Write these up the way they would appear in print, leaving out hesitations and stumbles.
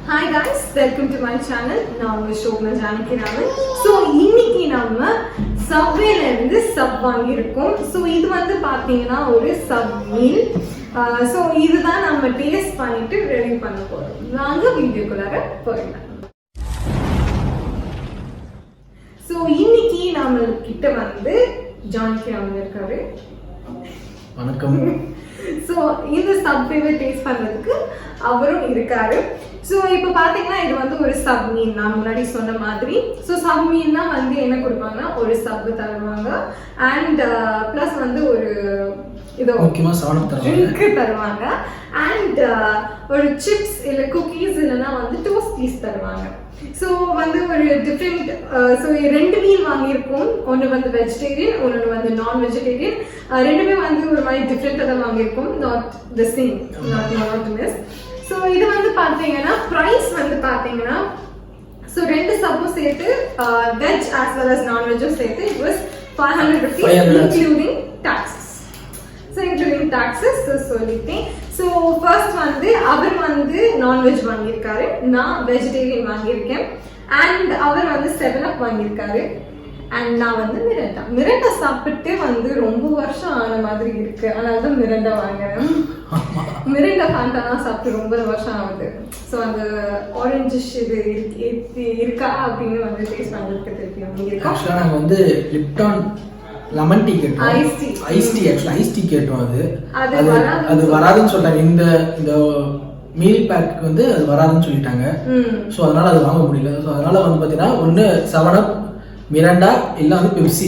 Hi guys, welcome to my channel. நான் உங்க ஷோக்னா Janaki Raman. So இன்னைக்கு நம்ம சப்வேல இருந்து சப் வாங்கியிருக்கோம். ஸோ இது வந்து பார்த்தீங்கன்னா ஒரு சப் மீல். ஸோ இதுதான் நம்ம டேஸ்ட் பண்ணிட்டு ரெடி பண்ண போறோம். வாங்க வீடியோக்குள்ளார போயிடலாம். ஸோ இன்னைக்கு நம்ம கிட்ட வந்து ஜானகி ராமன் இருக்காரு. வணக்கம். ஸோ இந்த சப்வேவை டேஸ்ட் பண்றதுக்கு அவரும் இருக்காரு. ஸோ இப்போ பார்த்தீங்கன்னா இது வந்து ஒரு சப் மீன், நான் முன்னாடி சொன்ன மாதிரி. ஸோ சப் மீன்னா வந்து என்ன கொடுப்பாங்கன்னா ஒரு சப் தருவாங்க அண்ட் ப்ளஸ் வந்து ஒரு இதோ முக்கியமாக ட்ரிங்க் தருவாங்க அண்ட் ஒரு சிப்ஸ் இல்லை குக்கீஸ் இல்லைன்னா வந்து டோஸ்ட் பீஸ் தருவாங்க. ஸோ வந்து ஒரு டிஃப்ரெண்ட் ஸோ ரெண்டு மீல் வாங்கியிருக்கோம். ஒன்று வந்து வெஜிடேரியன், ஒன்று வந்து நான் வெஜிடேரியன். ரெண்டுமே வந்து ஒரு மாதிரி டிஃப்ரெண்ட்டாக தான் வாங்கியிருக்கோம். Not the same, not miss. So இது வந்து பார்த்தீங்கன்னா ப்ரைஸ் வந்து பார்த்தீங்கன்னா ஸோ ரெண்டு சப்பும் சேர்த்து வெஜ் ஆஸ் வெல் அஸ் நான்வெஜ்ஜும் சேர்த்து it was 500 rupees including taxes. So including taxes சொல்லிட்டேன். ஸோ ஃபர்ஸ்ட் வந்து அவர் வந்து நான்வெஜ் வாங்கியிருக்காரு, நான் வெஜிடேரியன் வாங்கியிருக்கேன் அண்ட் அவர் வந்து 7up வாங்கியிருக்காரு அண்ட் நான் வந்து மிரண்டா சாப்பிட்டு வந்து ரொம்ப வருஷம் ஆன மாதிரி இருக்கு, அதனால தான் மிரண்டா வாங்குறேன். மிரண்டா ஃபேண்டாலாம் சாப்பிட்டு ரொம்ப வருஷம் ஆகுது. ஸோ அந்த ஆரஞ்சு இது இருக்கா அப்படின்னு வந்து டேஸ்ட் பண்ணுறதுக்கு தெரியும். ஆக்சுவலாக நாங்கள் வந்து லிப்டான் லெமன் டீ கேட்டோம், ஐஸ் டீ. ஆக்சுவலாக ஐஸ் டீ கேட்டோம். அது வராதுன்னு சொல்லிட்டாங்க. இந்த மீல் பேக்கு வந்து அது வராதுன்னு சொல்லிட்டாங்க. ஸோ அதனால அது வாங்க முடியல. ஸோ அதனால வந்து பார்த்தீங்கன்னா ஒன்று 7up, மிரண்டா இல்லை வந்து பெப்சி.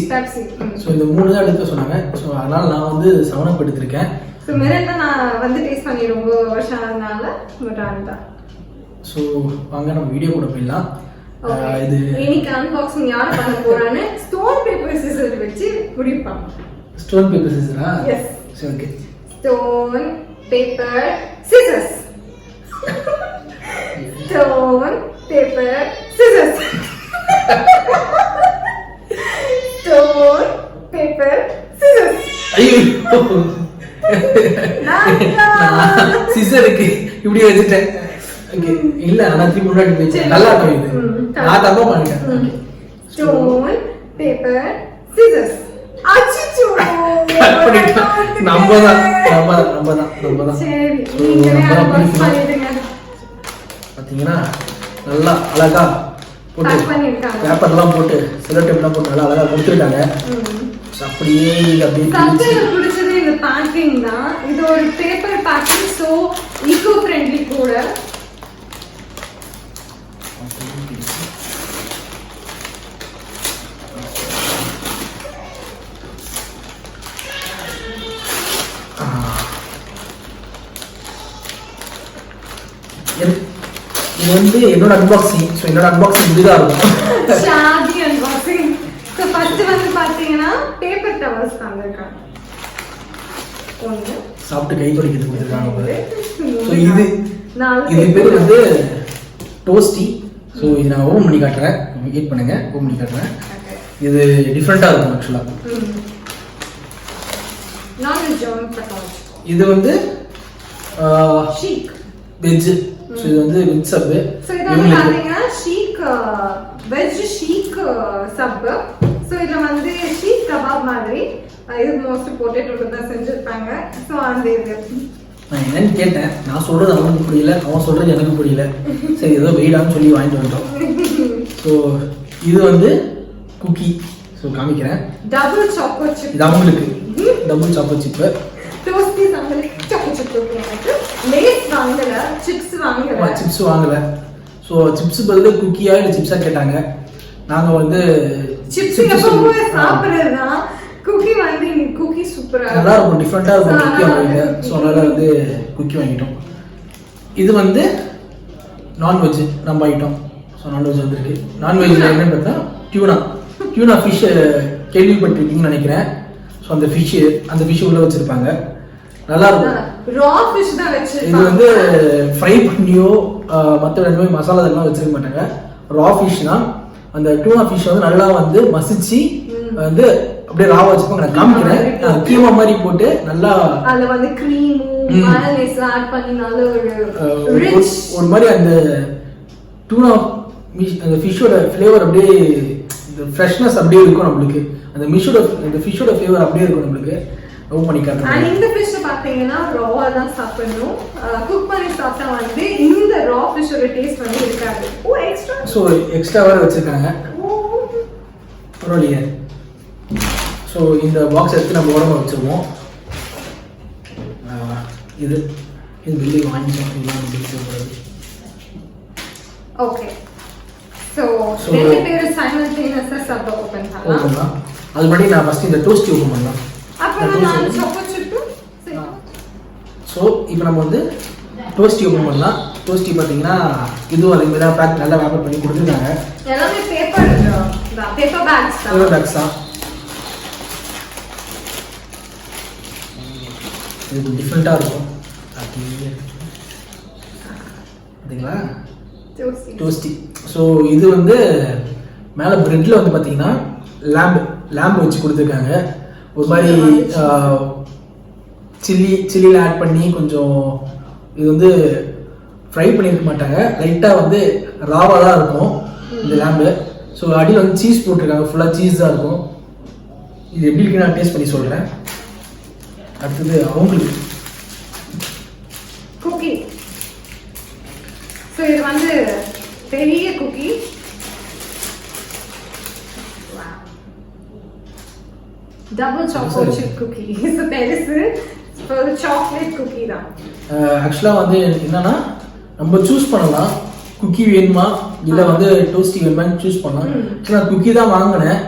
ஸோ இந்த 3 தான் எடுக்க சொன்னாங்க. ஸோ அதனால நான் வந்து 7up எடுத்திருக்கேன். ஸோ மிரண்டா நான் வந்து டேஸ்ட் பண்ணி ரொம்ப வருஷம் ஆனதுனால மிரண்டா. ஸோ வாங்க நம்ம வீடியோ கூட போயிடலாம். இது இன்னைக்கு அன்பாக்சிங் யார் பண்ண போறான்னு ஸ்டோன் பேப்பர் சிசர் வச்சு முடிப்பாங்க. Stone paper Sisera? எஸ். சரி, okay. Stone paper scissors. Stone paper scissors. Stone paper scissors. ஐயோ, சிசருக்கு இப்படி வச்சுட்டேன். ஓகே, இல்ல நான் திருப்பி முன்னாடி போயிட்டேன். நல்லா இருக்கும் இது. நான் தப்பா பண்ணிட்டேன். Stone paper scissors. அச்சிச்சோ, நம்பதான். சரி, நீங்களே அன்பாக்ஸ் பண்ணிடுங்க. பாத்தீங்கன்னா நல்லா அழகா போட்டு பேப்பர்லாம் போட்டு செலோடேப்லாம் போட்டு நல்லா அழகா கொடுத்துருக்காங்க. அப்படியே பிடிச்சது இந்த பேக்கிங் தான். இது ஒரு paper packing, so eco friendly கூட. இது வந்து என்னோட அன்பாக்சிங். ஸோ என்னோட அன்பாக்சிங் இதுதான் இருக்கும். ஷாதி அன்பாக்சிங். ஸோ ஃபர்ஸ்ட் வந்து பார்த்தீங்கன்னா பேப்பர் டவல்ஸ் தந்திருக்காங்க. ஒன்று சாப்பிட்டு கை துடைக்கிறது கொடுத்துருக்காங்க. ஸோ இது பேர் வந்து டோஸ்டி. ஸோ இது நான் ஓப்பன் பண்ணி காட்டுறேன், வெயிட் பண்ணுங்க. ஓப்பன் பண்ணி காட்டுறேன். இது டிஃப்ரெண்ட்டாக இருக்கும் ஆக்சுவலாக. இது வந்து ஷீக் வெஜ். ஸோ இது வந்து வெஜ் சப். ஸோ இது வந்து பார்த்தீங்கன்னா seekh veg seekh sub. So இதில் வந்து ஷீக் கபாப் மாதிரி இது மோஸ்ட் பொட்டேட்டோ தான் செஞ்சுருப்பாங்க. ஸோ அந்த இது நான் என்னன்னு கேட்டேன். நான் சொல்றது அவனுக்கு புரியல, அவன் சொல்றது எனக்கு புரியல. சரி, ஏதோ வெயிடான்னு சொல்லி வாங்கிட்டு வந்துட்டோம். ஸோ இது வந்து குக்கி. ஸோ காமிக்கிறேன். Double choco chip. இது அவங்களுக்கு டபுள் சாக்கோ சிப்பு. டோஸ்டி அவங்களுக்கு சாக்கோ சிப். லேஸ் வாங்கல, சிப்ஸ் வாங்கல. சிப்ஸ் வாங்கல. ஸோ சிப்ஸ் பதிலு குக்கியா இல்லை சிப்ஸா கேட்டாங்க. நாங்கள் வந்து சிப்ஸ் எப்பவுமே சாப்பிட்றதுதான். குக்கி வந்து குக்கி சூப்பரா நல்லா இருக்கும், டிஃப்ரெண்டாக இருக்கும். குக்கி வாங்கிட்டு ஸோ அதனால வந்து குக்கி வாங்கிட்டோம். இது வந்து நான்வெஜ் நம்ம ஐட்டம். ஸோ நான்வெஜ் வந்துருக்கு. நான்வெஜ்ல என்னன்னு பார்த்தா டியூனா ஃபிஷ் கேள்விப்பட்டிருக்கீங்கன்னு நினைக்கிறேன். ஸோ அந்த ஃபிஷ் உள்ள வச்சிருப்பாங்க. நல்லா இருக்கும். ரா ஃபிஷ் தான் வச்சிருப்பாங்க. இது வந்து ஃப்ரை பண்ணியோ மற்ற எதுவுமே மசாலா இதெல்லாம் வச்சிருக்க மாட்டாங்க. ரா ஃபிஷ் தான். அந்த டியூனா ஃபிஷ் வந்து நல்லா வந்து மசிச்சு வந்து அப்படியே ராவா வச்சுப்பாங்க. நான் காமிக்கிறேன். கீமா மாதிரி போட்டு நல்லா அதுல வந்து கிரீம் மயோனைஸ் ஆட் பண்ணி நல்ல ஒரு மாதிரி அந்த டூனா அந்த ஃபிஷ்ஷோட ஃப்ளேவர் அப்படியே இந்த ஃப்ரெஷ்னஸ் அப்படியே இருக்கும் நம்மளுக்கு. அந்த ஃபிஷ்ஷோட ஃப்ளேவர் அப்படியே இருக்கும் நம்மளுக்கு. ரொம்ப பண்ணி காட்டுறேன். இந்த ஃபிஷ் பாத்தீங்கன்னா ராவா தான் சாப்பிடணும். குக் பண்ணி சாப்பிட்டா வந்து இந்த ரா ஃபிஷ்ஷோட டேஸ்ட் வந்து இருக்காது. ஸோ எக்ஸ்ட்ரா வேற வச்சிருக்காங்க. பரவாயில்லையே. ஸோ இந்த பாக்ஸ் எடுத்து நம்ம உடம்பு வச்சிருவோம். இது பில்லி வாங்கிச்சோம். ஓகே. ஸோ ரெண்டு பேரும் சைமல்டேனியஸா சப் ஓபன் பண்ணலாம். அது முன்னாடி நான் ஃபர்ஸ்ட் இந்த டோஸ்ட் ஓபன் பண்ணலாம். அப்புறம் நான் சாப்பாடு சுட்டு. ஸோ இப்போ நம்ம வந்து டோஸ்ட் ஓபன் பண்ணலாம். டோஸ்ட் பார்த்தீங்கன்னா இதுவும் அதே மாதிரி தான் பேக் நல்லா வேப்பர் பண்ணி கொடுத்துருக்காங்க. எல்லாமே பேப்பர் பேக்ஸ் தான். இது டிஃப்ரெண்ட்டாக இருக்கும். பார்த்தீங்களா டோஸ்டி. ஸோ இது வந்து மேலே ப்ரெட்டில் வந்து பார்த்தீங்கன்னா லேம்பு வச்சு கொடுத்துருக்காங்க. ஒரு மாதிரி சில்லியில் ஆட் பண்ணி கொஞ்சம் இது வந்து ஃப்ரை பண்ணியிருக்க மாட்டாங்க. லைட்டாக வந்து ராவாக தான் இருக்கும் இந்த லேம்பு. ஸோ அடியில் வந்து சீஸ் போட்டிருக்காங்க. ஃபுல்லாக சீஸ் தான் இருக்கும். இது எப்படி இருக்குன்னு நான் டேஸ்ட் பண்ணி சொல்கிறேன். அடுத்தது அவங்களுக்கு குக்கி. ஸோ இது வந்து பெரிய cookie. Double chocolate chip cookie. இது பெருசு. ஒரு சாக்லேட் குக்கி தான். ஆக்சுவலாக வந்து என்னன்னா நம்ம சூஸ் பண்ணலாம். குக்கி வேணுமா இல்லை வந்து டோஸ்டி வேணுமான்னு சூஸ் பண்ணலாம். நான் குக்கி தான் வாங்கினேன்.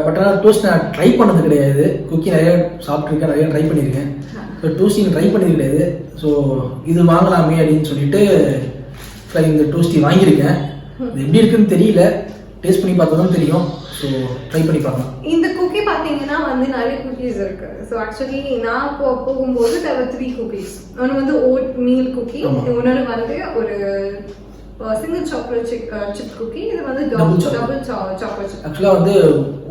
பட் ஆனால் டோஸ்ட் நான் ட்ரை பண்ணது கிடையாது. குக்கி நிறைய சாப்பிட்ருக்கேன், நிறைய ட்ரை பண்ணியிருக்கேன். ஸோ டோஸ்டி ட்ரை பண்ணது கிடையாது. ஸோ இது வாங்கலாமே அப்படின்னு சொல்லிட்டு இந்த டோஸ்டி வாங்கியிருக்கேன். இது எப்படி இருக்குன்னு தெரியல. டேஸ்ட் பண்ணி பார்த்தா தான் தெரியும். ஸோ ட்ரை பண்ணி பார்க்கலாம். இந்த குக்கி பார்த்தீங்கன்னா வந்து நிறைய குக்கீஸ் இருக்கு. ஸோ ஆக்சுவலி நான் போகும்போது there were 3 குக்கீஸ். ஒன்று வந்து ஓட் மீல் குக்கி, இன்னொன்று வந்து ஒரு சிங்கிள் சாக்லேட் சிப் குக்கி, இது வந்து டபுள் சாக்லேட் சிப். ஆக்சுவலாக வந்து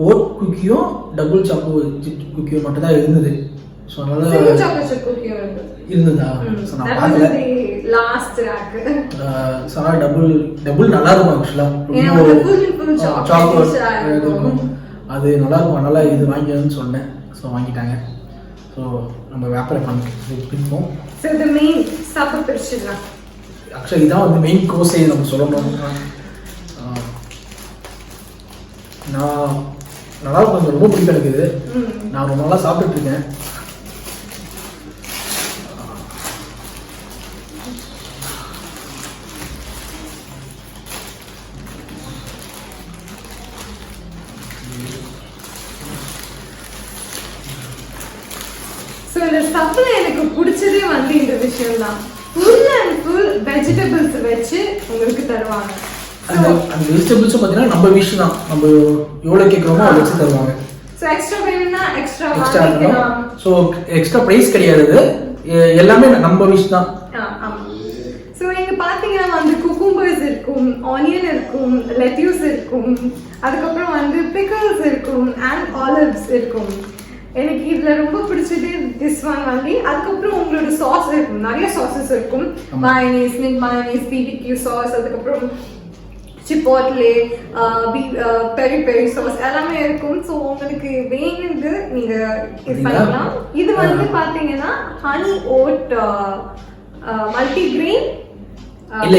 ஓட் குக்கியும் டபுள் சாக்லேட் சிப் குக்கியும் மட்டும் தான் இருந்தது. ஸோ அதனால சிங்கிள் சாக்லேட் சிப் குக்கியும் இருந்ததா? ஸோ நான் பார்க்கல. Last rack. ஸோ டபுள் நல்லா இருக்கும். ஆக்சுவலாக சாக்லேட் இருக்கும். அது நல்லா இருக்கும். அதனால இது வாங்கிக்கணும்னு சொன்னேன். ஸோ வாங்கிட்டாங்க. ஸோ நம்ம வியாபாரம் பண்ணிப்போம். ஸோ தி மெயின் சாப்பிட பிரிச்சுக்கலாம். ஆக்சுவலி இதான் வந்து மெயின் கோர்ஸே நம்ம சொல்லணும். நான் நல்லா இருக்கும். ரொம்ப பிடிக்கும் எனக்கு இது. நான் ரொம்ப நாளாக சாப்பிட்டுட்டு இருக்கேன். ஸோ இந்த ஸ்டஃப்ல எனக்கு பிடிச்சதே வந்து இந்த விஷயம் தான். ஃபுல் அண்ட் ஃபுல் வெஜிடபிள்ஸ் வச்சு உங்களுக்கு தருவாங்க. அந்த வெஜிடபிள்ஸும் பார்த்தீங்கன்னா நம்ம விஷ் தான். நம்ம எவ்வளோ கேட்குறோமோ அதை வச்சு தருவாங்க. ஸோ எக்ஸ்ட்ரா வேணும்னா எக்ஸ்ட்ரா வாங்கிக்கலாம். ஸோ எக்ஸ்ட்ரா ப்ரைஸ் கிடையாது. எல்லாமே நம்ம விஷ் தான். ஸோ இங்கே பார்த்தீங்கன்னா வந்து குக்கும்பர்ஸ் இருக்கும், ஆனியன் இருக்கும், லெட்யூஸ் இருக்கும், அதுக்கப்புறம் வந்து பிக்கல்ஸ் இருக்கும் அண்ட் ஆலிவ்ஸ் இருக்கும். எனக்கு இதில் ரொம்ப பிடிச்சது திஸ் ஒன் வந்து. அதுக்கப்புறம் உங்களோட சாஸ் இருக்கும். நிறைய சாஸஸ் இருக்கும். Mayonnaise, mint mayonnaise, BBQ sauce, அதுக்கப்புறம் சிப்போட்லே, பெரி பெரி சாஸ் எல்லாமே இருக்கும். ஸோ உங்களுக்கு வேணுது நீங்கள் இது பண்ணலாம். இது வந்து பார்த்தீங்கன்னா ஹனி ஓட் மல்டிகிரெயின். இல்ல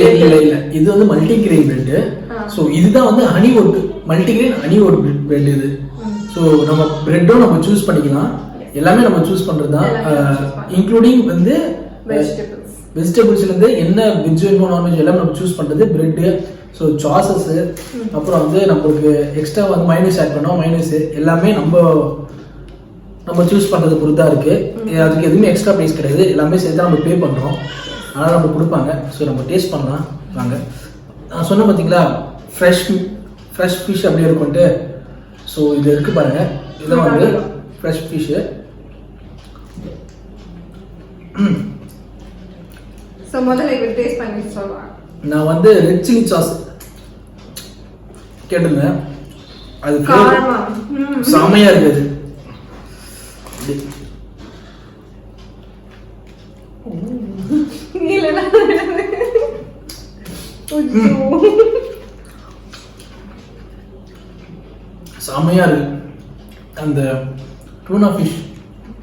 இது வந்து மல்டிகிரெயின் பிரெட். ஸோ இதுதான் வந்து honey oat multigrain honey oat bread இது. ஸோ நம்ம பிரெட்டும் நம்ம சூஸ் பண்ணிக்கலாம். எல்லாமே நம்ம சூஸ் பண்ணுறது தான். இன்க்ளூடிங் வந்து வெஜிடபிள்ஸ்லேருந்து என்ன வெஜ் வேணுமோ நான்வெஜ் எல்லாமே நம்ம சூஸ் பண்ணுறது பிரெட்டு. ஸோ சாஸஸ், அப்புறம் வந்து நம்மளுக்கு எக்ஸ்ட்ரா வந்து மைனஸ் ஆட் பண்ணோம். மைனஸ் எல்லாமே நம்ம சூஸ் பண்ணுறது பொறுத்து தான் இருக்குது. அதுக்கு எதுவுமே எக்ஸ்ட்ரா ப்ரைஸ் கிடையாது. எல்லாமே சேர்த்து நம்ம பே பண்ணுறோம். அதனால் நம்ம கொடுப்பாங்க. ஸோ நம்ம டேஸ்ட் பண்ணலாம் வாங்க. நான் சொன்னேன் பார்த்தீங்களா ஃப்ரெஷ் ஃபிஷ் அப்படியே இருக்கும்ட்டு. ஸோ இது இருக்கு பாருங்க. இதெல்லாம் வந்து ஃப்ரெஷ் ஃபிஷ்ஷு. ஸோ முதல்ல இவர் டேஸ்ட் பண்ணி சொல்லுவாங்க. நான் வந்து ரெட் சில்லி சாஸ் கேட்டிருந்தேன். அது செமையா இருக்குது. செமையா இருக்கு அந்த டூனா ஃபிஷ்,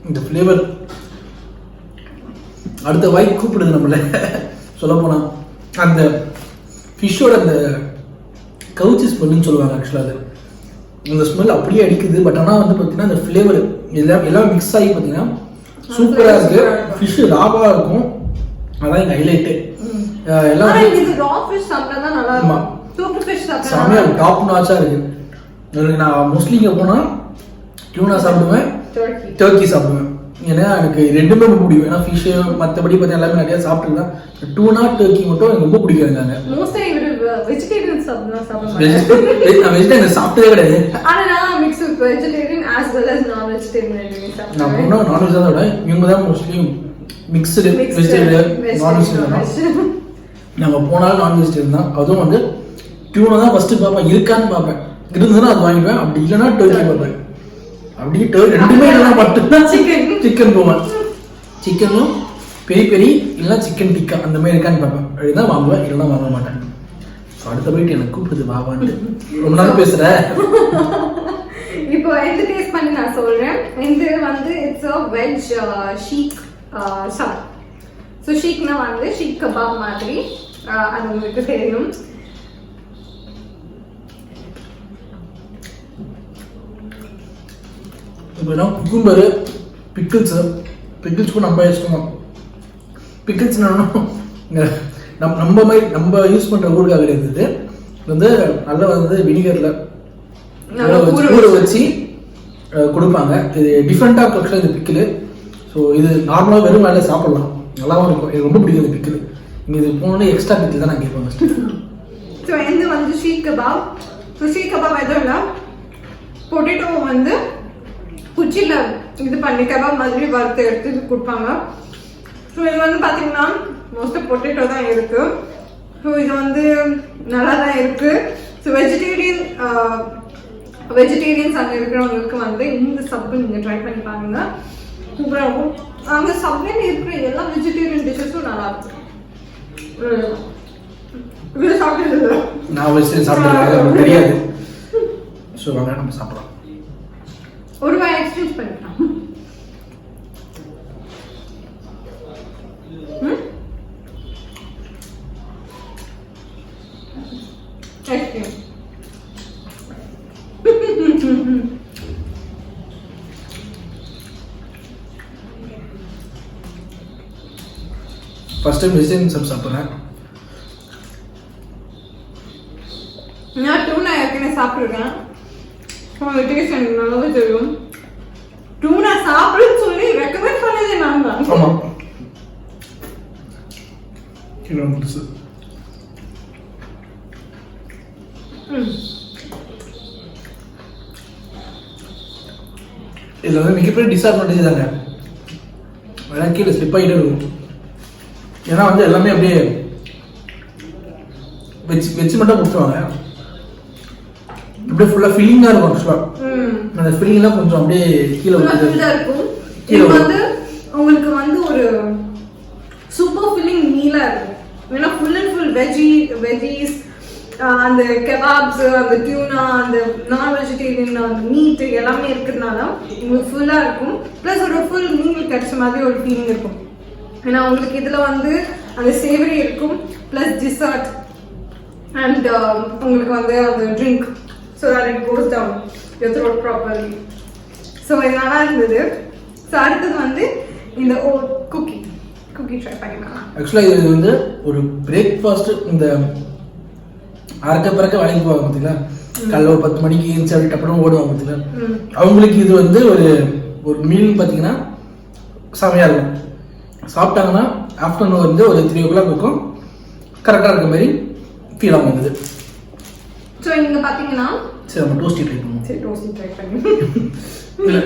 இந்த ஃப்ளேவர் அடுத்த வாய் கூப்பிடுது நம்மள. சொல்ல போனா அந்த ஃபிஷ்ஷோட அந்த கவுச்சி ஸ்மெல்லுன்னு சொல்லுவாங்க. ஆக்சுவலாக அது அந்த ஸ்மெல் அப்படியே அடிக்குது. பட் ஆனால் வந்து பார்த்தீங்கன்னா அந்த ஃப்ளேவர் எல்லாம் மிக்ஸ் ஆகி பார்த்தீங்கன்னா சூப்பராக இருக்கு. ஃபிஷ் ராவாக இருக்கும், அதான் எங்கள் ஹைலைட்டு. எல்லாம் செம்மையா டாப் நாச்சா இருக்கு. நான் மோஸ்ட்லி இங்கே போனால் டியூனா சாப்பிடுவேன், டர்க்கி சாப்பிடுவேன். ஏன்னா எனக்கு ரெண்டுமே ரொம்ப பிடிக்கும். ஏன்னா ஃபிஷ் மற்றபடி பார்த்தா எல்லாமே நிறைய சாப்பிட்டுருக்கேன். டூனா டர்க்கி மட்டும் எனக்கு ரொம்ப பிடிக்காதுங்க. வெஜிடேரியன் சாப்பிட்டதே கிடையாது. நான் போனா நான்வெஜ் தான் விட இவங்க தான் மோஸ்ட்லி மிக்ஸ்டு வெஜிடேரியன் நான்வெஜ். நம்ம போனாலும் நான் வெஜிடேரியன் தான். அதுவும் வந்து டியூனா தான் ஃபர்ஸ்ட் பார்ப்பேன், இருக்கான்னு பார்ப்பேன். இருந்ததுன்னா அது வாங்கிடுவேன், அப்படி இல்லைன்னா டர்க்கி பார்ப்பேன். அப்படி ரெண்டுமே இல்லைன்னா மட்டும்தான் சிக்கன் போவேன். சிக்கனும் பெரிய பெரிய இல்லைன்னா சிக்கன் டிக்கா அந்த மாதிரி இருக்கான்னு பார்ப்பேன். அப்படிதான் வாங்குவேன், இல்லைன்னா வாங்க மாட்டேன். அடுத்த போயிட்டு எனக்கு கூப்பிடுது வாவான்னு. ரொம்ப நாள் பேசுற. இப்போ எந்த டேஸ்ட் பண்ணி நான் சொல்றேன். இது வந்து it's a veg seekh salad. So ஷீக்னா வந்து ஷீக் கபாப் மாதிரி, அது உங்களுக்கு தெரியும். இப்போ குக்கும்பர், பிக்கிள்ஸ்க்கும் நம்ம இஷ்டமா. பிக்கிள்ஸ் நம்ம யூஸ் பண்ற ஊறுகாய் கிடையாது. இது வந்து நல்லா வந்து வினிகர்ல ஊற வச்சு கொடுப்பாங்க. இது டிஃப்ரெண்டா இருக்கும் இந்த பிக்கிள். ஸோ இது நார்மலாக வெறும் வேலையை சாப்பிடலாம், நல்லாவும் இருக்கும். எனக்கு ரொம்ப பிடிக்கும் இந்த பிக்கிள். இங்கே இது போனோடனே எக்ஸ்ட்ரா பிக்கிள் தான் நான் கேட்பேன். ஸோ இது வந்து seekh kebab. So seekh kebab எதுவும் இல்லை, பொட்டேட்டோ வந்து குச்சியில் இது பண்ணி கபாப் மாதிரி வறுத்து எடுத்து கொடுப்பாங்க. ஸோ இது வந்து பார்த்தீங்கன்னா மோஸ்ட்டாக பொட்டேட்டோ தான் இருக்கு. ஸோ இது வந்து நல்லா தான் இருக்கு. ஸோ வெஜிடேரியன்ஸ் அங்கே இருக்கிறவங்களுக்கு வந்து இந்த சப்பு நீங்கள் ட்ரை பண்ணி பாருங்க, சூப்பராக இருக்கும். அங்கே சப்ளைல இருக்கிற எல்லா வெஜிடேரியன் டிஷ்ஷஸும் நல்லா இருக்கும். இது சாப்பிட்டது நான் வெஜிடேரியன் சாப்பிட்டது தெரியாது. ஸோ வாங்க நம்ம சாப்பிடலாம். ஒரு வாய் எக்ஸ்சேஞ்ச் பண்ணிக்கலாம். ஃபர்ஸ்ட் டைம் வெஜிடேரியன் சப் சாப்பிட்றேன். நான் டூனா ஏற்கனவே சாப்பிட்ருக்கேன். டேஸ்ட் எனக்கு நல்லாவே தெரியும். டூனா சாப்பிடுன்னு சொல்லி ரெக்கமெண்ட் பண்ணதே நான் தான். ஆமா, கிலோ புதுசு. இதில் வந்து மிகப்பெரிய டிஸ்அட்வான்டேஜ் தாங்க, வேணா கீழே ஸ்லிப் ஆகிட்டே இருக்கும். ஏன்னா வந்து எல்லாமே அப்படியே வச்சு மட்டும் கொடுத்துருவாங்க. அப்படியே ஃபுல்லாக ஃபில்லிங்காக இருக்கும். ஆக்சுவலாக அந்த ஃபில்லிங்லாம் கொஞ்சம் அப்படியே கீழே இருக்கும். இது வந்து உங்களுக்கு வந்து ஒரு சூப்பர் ஃபில்லிங் மீலா இருக்கும். ஏன்னா ஃபுல் அண்ட் ஃபுல் வெஜ்ஜீஸ், அந்த கெபாப்ஸ், அந்த டியூனா, அந்த நான் வெஜிடேரியன், அந்த மீட் எல்லாமே இருக்கிறதுனால உங்களுக்கு ஃபுல்லாக இருக்கும். ப்ளஸ் ஒரு ஃபுல் மீல் கிடைச்ச மாதிரி ஒரு ஃபீலிங் இருக்கும். ஏன்னா உங்களுக்கு இதில் வந்து அந்த சேவரி இருக்கும், ப்ளஸ் டிசர்ட் அண்ட் உங்களுக்கு வந்து அந்த drink, so that it goes down your throat properly. So இது நல்லா இருந்தது. ஸோ அடுத்தது வந்து இந்த குக்கி ட்ரை பண்ணிக்கலாம். ஆக்சுவலாக இது வந்து ஒரு பிரேக்ஃபாஸ்ட். இந்த அரைக்க பிறக்க வேலைக்கு போவாங்க பார்த்தீங்களா, காலைல ஒரு 10 மணிக்கு எழுந்து அப்புறம் ஓடுவாங்க பார்த்தீங்களா, அவங்களுக்கு இது வந்து ஒரு மீல் பார்த்தீங்கன்னா செமையாக இருக்கும். சாப்பிட்டாங்கன்னா ஆஃப்டர்நூன் வந்து ஒரு 3 o'clock இருக்கும், கரெக்டாக இருக்க மாதிரி ஃபீல் ஆகும் இது. ஸோ இங்கே பார்த்தீங்கன்னா சரி நம்ம டோஸ்டி ட்ரை பண்ணுவோம். சரி டோஸ்டி ட்ரை பண்ணி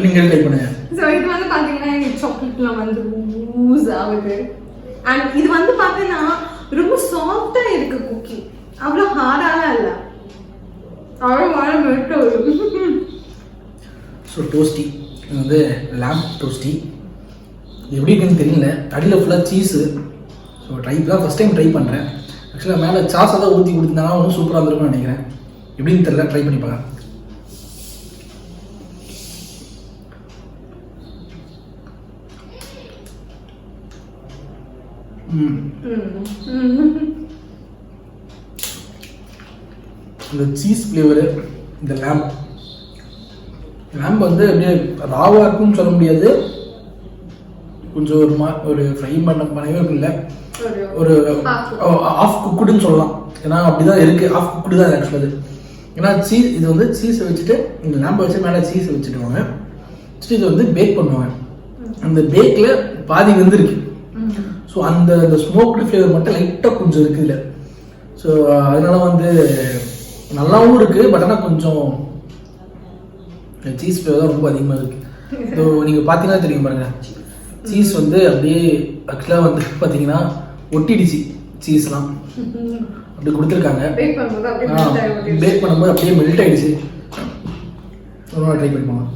நீங்கள் ட்ரை பண்ணுங்க. ஸோ இது வந்து பார்த்தீங்கன்னா எங்கள் சாக்லேட்லாம் வந்து ஊஸ் ஆகுது. அண்ட் இது வந்து பார்த்தீங்கன்னா ரொம்ப சாஃப்டாக இருக்கு குக்கி, அவ்வளோ ஹார்டாலாம் இல்லை, அவ்வளோ மெல்ட் ஆகுது. ஸோ டோஸ்டி இது வந்து லேம்ப் டோஸ்டி. எப்படி இருக்குன்னு தெரியல, அடியில் ஃபுல்லாக சீஸு. ஸோ ட்ரை தான் ஃபஸ்ட் டைம் ட்ரை பண்ணுறேன். ஆக்சுவலாக மேலே சாஸ் தான் ஊற்றி கொடுத்துருந்தாங்க இன்னும் சூப்பராக இருந்திருக்கும்னு நினைக்கிறேன். எப்படின்னு தெரியல, ட்ரை பண்ணி பார்க்கலாம். இந்த சீஸ் ஃப்ளேவரு, இந்த லேம்ப் வந்து அப்படியே ராவாக இருக்குன்னு சொல்ல முடியாது, கொஞ்சம் ஒரு ஃப்ரை பண்ணவே இல்லை, ஒரு ஆஃப் குக்குடுன்னு சொல்லலாம். ஏன்னா அப்படிதான் இருக்கு, ஆஃப் குக்குடு தான் ஆக்சுவலாக அது. ஏன்னா இது வந்து சீஸை வச்சுட்டு இந்த லேம்பை வச்சு மேலே சீஸை வச்சுடுவாங்க, இது வந்து பேக் பண்ணுவாங்க. அந்த பேக்கில் பாதி வந்துருக்கு. ஸோ அந்த ஸ்மோக்டு ஃப்ளேவர் மட்டும் லைட்டாக கொஞ்சம் இருக்குது இல்லை. ஸோ அதனால வந்து நல்லாவும் இருக்குது. பட் ஆனால் கொஞ்சம் சீஸ் ஃப்ளேவர் தான் ரொம்ப அதிகமாக இருக்குது. ஸோ நீங்கள் பார்த்தீங்கன்னா தெரியும் பாருங்க, சீஸ் வந்து அப்படியே ஆக்சுவலாக வந்து பார்த்தீங்கன்னா ஒட்டிடுச்சு சீஸ்லாம். அப்படி கொடுத்துருக்காங்க. பேக் பண்ணும்போது அப்படியே மெல்ட் ஆகிடுச்சு. ரொம்ப ட்ரை பண்ணுவாங்க.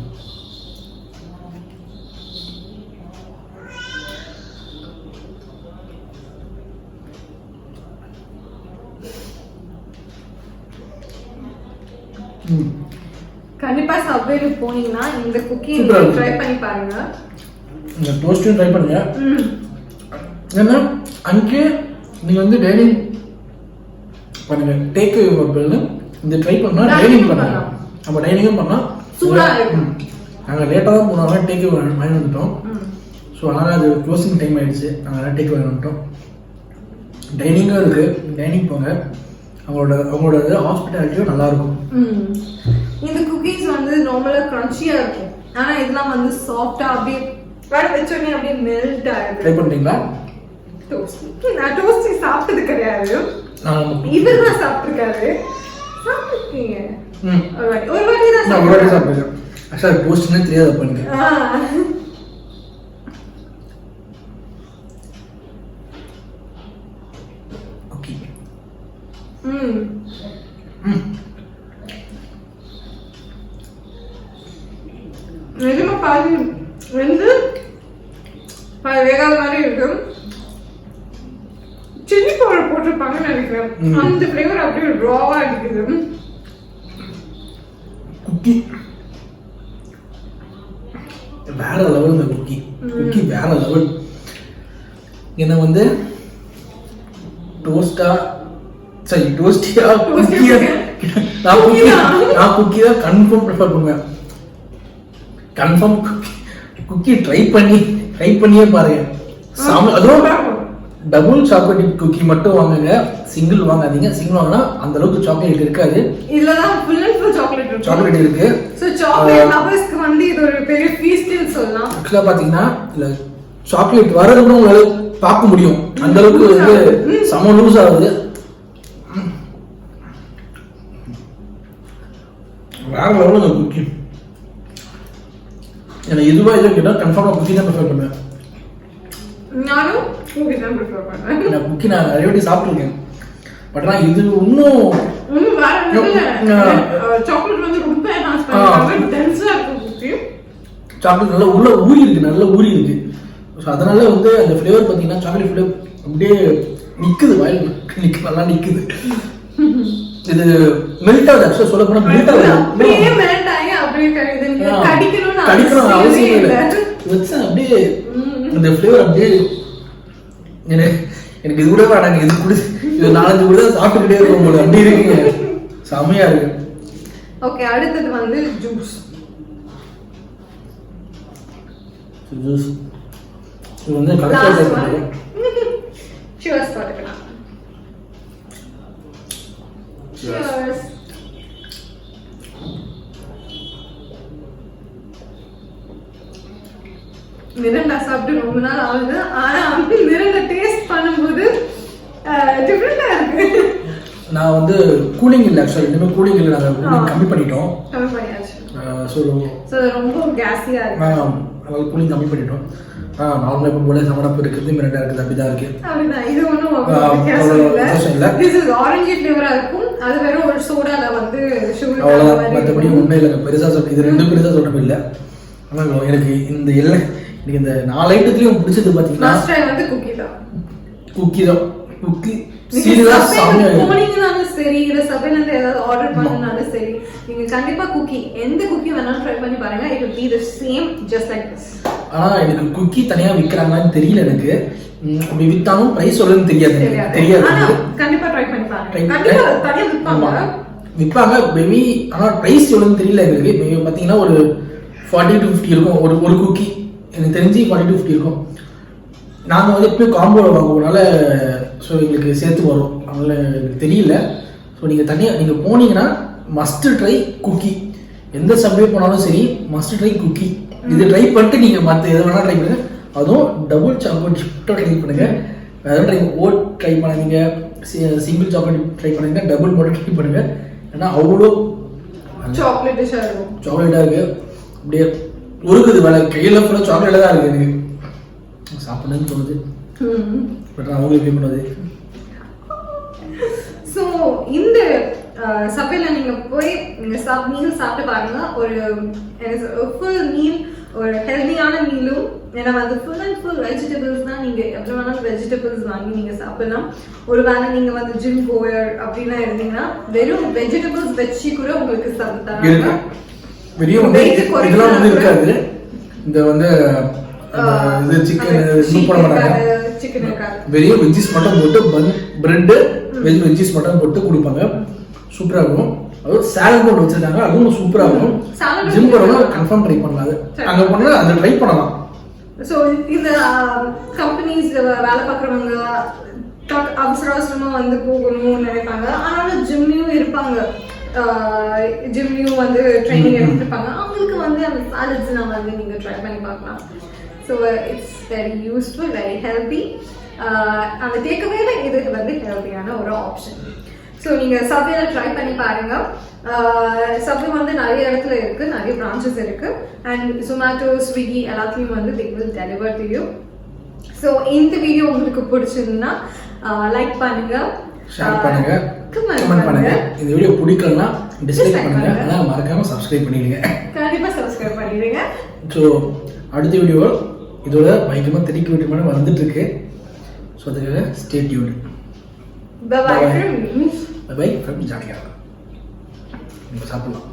கண்டிப்பா சப்வேல போனீங்கன்னா இந்த குக்கி ட்ரை பண்ணி பாருங்க. இந்த டோஸ்ட்டும் ட்ரை பண்ணுங்க. ஏன்னா அங்கே நீங்க வந்து டைனிங் பண்ணுங்க, டேக் அவே இந்த ட்ரை பண்ணா டைனிங் பண்ணலாம். நம்ம டைனிங்கும் பண்ணலாம், சூடா இருக்கும். நாங்கள் லேட்டாக தான் போனாங்க, டேக் அவே வாங்கி வந்துட்டோம். ஸோ அதனால் அது க்ளோசிங் டைம் ஆகிடுச்சு, நாங்கள் டேக் அவே வந்துட்டோம். டைனிங்கும் இருக்குது, டைனிங் போங்க. அவங்களோட ஹாஸ்பிட்டாலிட்டியும் நல்லாயிருக்கும். இந்த குக்கீஸ் வந்து நார்மலாக க்ரன்ச்சியாக இருக்கும், ஆனால் இதெல்லாம் வந்து சாஃப்டாக அப்படியே வச்சோடனே அப்படியே மெல்ட் ஆகிடும். ட்ரை பண்ணிட்டீங்களா? நான் டோஸ்டி சாப்பிட்டது கிடையாது, இவர் தான் சாப்பிட்டுருக்காரு. சாப்பிட்டுருக்கீங்க? ஒரு வாட்டி தான் சாப்பிட்டுருக்கேன். ஆக்சுவலாக டோஸ்ட்னே தெரியாது பண்ணுங்க. ஓகே. நிஜமா பாதி வந்து வேகாத மாதிரி இருக்கு. சில்லி பவுடர் போட்டிருப்பாங்கன்னு நினைக்கிறேன், அந்த ஃப்ளேவர் அப்படியே ராவா இருக்குது. குக்கி வேற லெவல். இந்த குக்கி வேற லெவல். என்ன வந்து டோஸ்டியா குக்கியா, நான் குக்கி தான் கன்ஃபார்ம் ப்ரிஃபர் பண்ணுவேன். கன்ஃபார்ம் குக்கி ட்ரை பண்ணியே பாருங்க. அதுவும் டபுள் சாக்லேட் குக்கி மட்டும் வாங்குங்க, சிங்கிள் வாங்காதீங்க. சிங்கிள் வாங்கினா அந்த அளவுக்கு சாக்லேட் இருக்காது. இதுலதான் ஃபுல் அண்ட் ஃபுல் சாக்லேட் இருக்கு. சோ சாக்லேட் லவர்ஸ்க்கு வந்து இது ஒரு பெரிய ஃபீஸ்ட்னு சொல்லலாம். ஆக்சுவலா பாத்தீங்கன்னா இல்ல சாக்லேட் வரது கூட உங்களால பார்க்க முடியும், அந்த அளவுக்கு வந்து சம லூஸ் ஆகுது. வேற லெவலுங்க குக்கி. எனக்கு இதுவா இல்லை கேட்டா கன்ஃபார்மா குக்கி தான் ப்ரிஃபர் பண்ணுவேன். நானும் குக்கி தான் ப்ரிஃபர் பண்ணுவேன். நான் குக்கி நான் நிறைய வாட்டி சாப்பிட்டுருக்கேன். பட் நான் இது இன்னும் வேற லெவல். சாக்லேட் வந்து ரொம்ப என்ஹான்ஸ் பண்ணிருக்காங்க, டென்ஸா இருக்கு குக்கி. சாக்லேட் நல்லா உள்ள ஊறி இருக்கு. ஸோ அதனால வந்து அந்த ஃப்ளேவர் பார்த்தீங்கன்னா சாக்லேட் ஃப்ளேவர் அப்படியே நிற்குது, வாயில் நல்லா நிற்குது. இது மெல்ட் ஆகுது. ஆக்சுவலாக சொல்ல போனால் மெல்ட் ஆகுது, அப்படியே மெல்ட் ஆகி அப்படியே கடிக்கணும்னு அவசியம் இல்லை. வச்சா அப்படியே அந்த ஃப்ளேவர் அப்படியே எனக்கு இது கூட வேணாங்க, இது 4-5 கூட சாப்பிட்டுக்கிட்டே இருக்கும் போது அப்படி இருக்குங்க, செமையா இருக்கு. ஓகே, அடுத்தது வந்து ஜூஸ். இது வந்து கலெக்டர் பண்ணுங்க. சியர்ஸ் பாத்துக்கலாம். சியர்ஸ். மிரண்டா சாப்பிட்டு ரொம்ப நாள் ஆகுது, ஆனா மிரண்டா டேஸ்ட் பண்ணும்போது டிஃபரெண்டா இருக்கு. நான் வந்து கூலிங் இல்லை, ஆக்சுவலி இன்னுமே கூலிங் இல்லை, நாங்கள் கம்மி பண்ணிட்டோம். ஸோ ரொம்ப கேஸியா இருக்கு. அதாவது கூலிங் கம்மி பண்ணிட்டோம். நார்மலாக இப்போ போல சமனப்பு இருக்குது, மிரண்டா இருக்குது, அப்படிதான் இருக்கு. இது ஒன்றும் இல்லை. திஸ் இஸ் ஆரஞ்சு ஃப்ளேவரா இருக்கும், அது வெறும் ஒரு சோடால வந்து சுகர். அவ்வளோதான், மற்றபடி ஒன்றும் இல்லை. பெருசாக சொல்ல இது ரெண்டும் பெருசாக சொல்றது இல்லை. ஆனால் எனக்கு இந்த இந்த 4 ஐட்டத்துலையும் பிடிச்சது பார்த்தீங்கன்னா வந்து குக்கி தான். குக்கி சீரியஸா சாமியா போனீங்கனாலும் சரி இல்ல சபைல இருந்து ஏதாவது ஆர்டர் பண்ணனாலும் சரி நீங்க கண்டிப்பா குக்கி எந்த குக்கி வேணாலும் ட்ரை பண்ணி பாருங்க it will be the same just like this. ஆனா எனக்கு குக்கி தனியா விக்கிறாங்கன்னு தெரியல எனக்கு. அப்படி வித்தாலும் பிரைஸ் சொல்லுன்னு தெரியாது. ஆனா கண்டிப்பா ட்ரை பண்ணி பாருங்க. கண்டிப்பா தனியா விப்பாங்க மேபி. ஆனா பிரைஸ் எவ்வளவுன்னு தெரியல எனக்கு. மேபி பாத்தீங்கன்னா ஒரு 40 to 50 இருக்கும் ஒரு குக்கி. எனக்கு தெரிஞ்சு 40 to 50 இருக்கும். நாங்க வந்து எப்பயும் காம்போல வாங்குவோம்னால ஸோ எங்களுக்கு சேர்த்து வரும். அதனால எனக்கு தெரியல. ஸோ நீங்கள் தனியாக நீங்கள் போனீங்கன்னா மஸ்ட் ட்ரை குக்கி. எந்த சப்வே போனாலும் சரி மஸ்ட் ட்ரை குக்கி. இது ட்ரை பண்ணிட்டு நீங்கள் மற்ற எது வேணால் ட்ரை பண்ணுங்க. அதுவும் டபுள் சாக்லேட் சிப்டோ ட்ரை பண்ணுங்க. அதாவது ட்ரை ஓட் ட்ரை பண்ணாதீங்க, சிங்கிள் சாக்லேட் ட்ரை பண்ணுங்க, டபுள் மட்டும் ட்ரை பண்ணுங்க. ஏன்னா அவ்வளோ சாக்லேட்டாக இருக்கு. அப்படியே உருக்குது வேலை கையில் ஃபுல்லாக சாக்லேட்டாக தான் இருக்குது. எனக்கு சாப்பிடணும்னு தோணுது. பட் நான் அவங்களுக்கு பே பண்ணுவது. ஸோ இந்த சபையில நீங்க போய் நீங்க மீல் சாப்பிட்டு பாருங்க. ஒரு ஃபுல் மீல், ஒரு ஹெல்தியான மீலும். ஏன்னா வந்து ஃபுல் அண்ட் ஃபுல் வெஜிடபிள்ஸ் தான். நீங்க எவ்வளவு வேணாலும் வெஜிடபிள்ஸ் வாங்கி நீங்க சாப்பிடலாம். ஒருவேளை நீங்க வந்து ஜிம் போயர் அப்படின்னா இருந்தீங்கன்னா வெறும் வெஜிடபிள்ஸ் வச்சு கூட உங்களுக்கு சாப்பிட்டாங்க. இதெல்லாம் வந்து இருக்காது. இந்த வந்து இது சிக்கன் போட மாட்டாங்க. வெறும் வெஜ்ஜிஸ் மட்டும் போட்டு பிரெட் வெஜ்ஜிஸ் மட்டும் போட்டு கொடுப்பாங்க. சூப்பரா இருக்கும். அதுவும் சாலட் போட்டு வச்சிருக்காங்க. அதுவும் சூப்பரா இருக்கும். ஜிம் போறவங்க கன்ஃபார்ம் ட்ரை பண்ணலாம். அது அங்க போனா அதை ட்ரை பண்ணலாம். ஸோ இந்த கம்பெனிஸ் வேலை பார்க்குறவங்க அவசர அவசரமா வந்து போகணும்னு நினைப்பாங்க. ஆனாலும் ஜிம்லயும் இருப்பாங்க, ஜிம்லயும் வந்து ட்ரைனிங் எடுத்துருப்பாங்க. அவங்களுக்கு வந்து அந்த சாலட்ஸ் நான் வந்து நீங்க ட்ரை பண்ணி பார்க்கலாம். So it's very useful, very healthy. அந்த டேக்அவேல இது வந்து ஹெல்தியான ஒரு ஆப்ஷன். ஸோ நீங்கள் சப்வேல ட்ரை பண்ணி பாருங்க. சப்வே வந்து நிறைய இடத்துல இருக்கு, நிறைய பிரான்ச்சஸ் இருக்கு. அண்ட் ஜொமேட்டோ, ஸ்விக்கி எல்லாத்துலேயும் வந்து they will deliver to you. So இந்த வீடியோ உங்களுக்கு பிடிச்சிருந்தா லைக் பண்ணுங்க, ஷேர் பண்ணுங்க, கமெண்ட் பண்ணுங்க. இந்த வீடியோ பிடிக்கலன்னா டிஸ்லைக் பண்ணுங்க. ஆனால் மறக்காம சப்ஸ்கிரைப் பண்ணிடுங்க. கண்டிப்பா சப்ஸ்கிரைப் பண்ணிடுங்க. ஸோ அடுத்த வீடியோ இதோட பயங்கரமா திரிக்க விட்டுமான வந்துட்டு இருக்கு. ஸோ அதுக்காக stay tuned. Bye bye bye bye from Janika. நம்ம சாப்பிடலாம்.